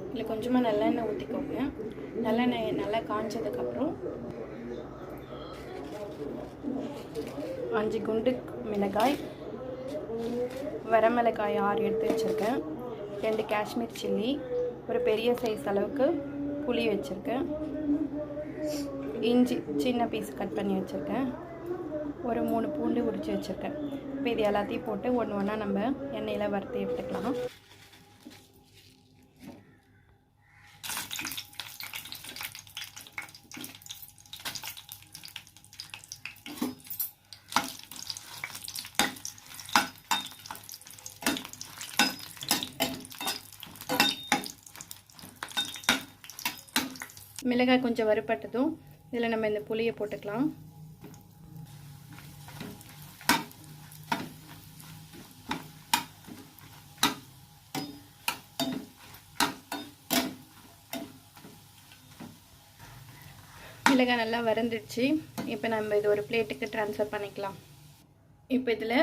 இதில் கொஞ்சமாக நல்லெண்ணெய் ஊற்றிக்கோங்க. நல்லெண்ணெய் நல்லா காஞ்சதுக்கப்புறம் 5 குண்டு மிளகாய், வரமிளகாய் 6 எடுத்து வச்சுருக்கேன், 2 காஷ்மீர் சில்லி, ஒரு பெரிய சைஸ் அளவுக்கு புளி வச்சுருக்கேன், இஞ்சி சின்ன பீஸ் கட் பண்ணி வச்சுருக்கேன், ஒரு 3 பூண்டு உரித்து வச்சுருக்கேன். இப்போ இது எல்லாத்தையும் போட்டு ஒன்று ஒன்றா நம்ம எண்ணெயில் வறுத்து எடுத்துக்கலாம். மிளகாய் கொஞ்சம் வறுபட்டதும் இதில் நம்ம இந்த புளியை போட்டுக்கலாம். மிளகாய் நல்லா வறந்துடுச்சு. இப்போ நம்ம இது ஒரு பிளேட்டுக்கு ட்ரான்ஸ்ஃபர் பண்ணிக்கலாம். இப்போ இதில்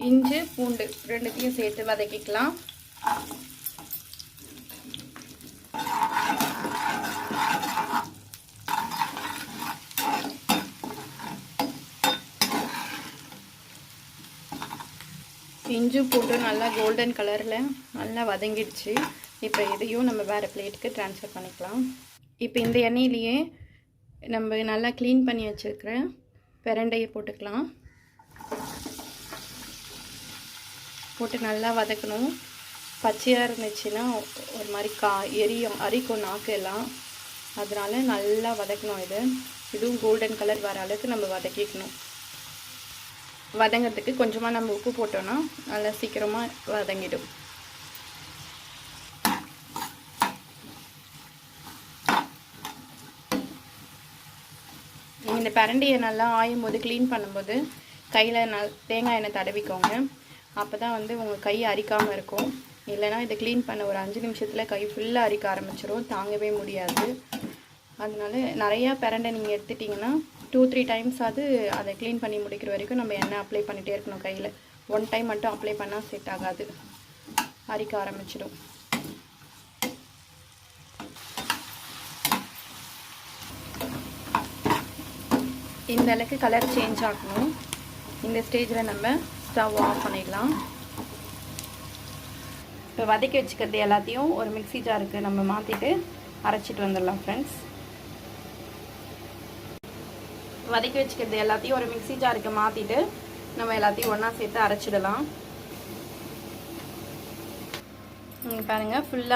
இஞ்சி பூண்டு ரெண்டுத்தையும் சேர்த்து வதக்கிக்கலாம். இஞ்சி பூண்டு நல்லா கோல்டன் கலரில் நல்லா வதங்கிடுச்சு. இப்போ இதையும் நம்ம வேறு பிளேட்டுக்கு ட்ரான்ஸ்ஃபர் பண்ணிக்கலாம். இப்போ இந்த எண்ணெயிலேயே நம்ம நல்லா க்ளீன் பண்ணி வச்சுருக்கிற பிரண்டையை போட்டுக்கலாம். போட்டு நல்லா வதக்கணும். பச்சையாக இருந்துச்சுன்னா ஒரு மாதிரி அரிக்கும் நாக்கு எல்லாம், அதனால நல்லா வதக்கணும். இதுவும் கோல்டன் கலர் வர அளவுக்கு நம்ம வதக்கிக்கணும். வதங்கிறதுக்கு கொஞ்சமாக நம்ம உப்பு போட்டோன்னா நல்லா சீக்கிரமாக வதங்கிடும். இந்த பிரண்டையை நல்லா ஆயும் போது க்ளீன் பண்ணும்போது கையில் தேங்காய் எண்ணெய் தடவிக்கோங்க. அப்போ தான் உங்கள் கை அரிக்காமல் இருக்கும். இல்லைனா இதை க்ளீன் பண்ண ஒரு 5 நிமிஷத்தில் கை ஃபுல்லாக அரிக்க ஆரம்பிச்சிடும், தாங்கவே முடியாது. அதனால நிறையா பிரண்டை நீங்கள் எடுத்துட்டிங்கன்னா 2-3 டைம்ஸ் அதை க்ளீன் பண்ணி முடிக்கிற வரைக்கும் நம்ம எண்ணெய் அப்ளை பண்ணிகிட்டே இருக்கணும். கையில் 1 டைம் மட்டும் அப்ளை பண்ணால் செட் ஆகாது, அரிக்க ஆரம்பிச்சிடும். இந்த அளவுக்கு கலர் சேஞ்ச் ஆகணும். இந்த ஸ்டேஜில் நம்ம ஸ்டவ் ஆஃப் பண்ணிடலாம். இப்போ வதக்கி வச்சுக்கிறது எல்லாத்தையும் ஒரு மிக்ஸி ஜாருக்கு நம்ம மாற்றிட்டு அரைச்சிட்டு வந்துடலாம் ஃப்ரெண்ட்ஸ். வதக்கி வச்சுக்கிறது எல்லாத்தையும் ஒரு மிக்ஸி ஜாருக்கு மாற்றிட்டு நம்ம எல்லாத்தையும் ஒன்றா சேர்த்து அரைச்சிடலாம். பாருங்கள், ஃபுல்லாக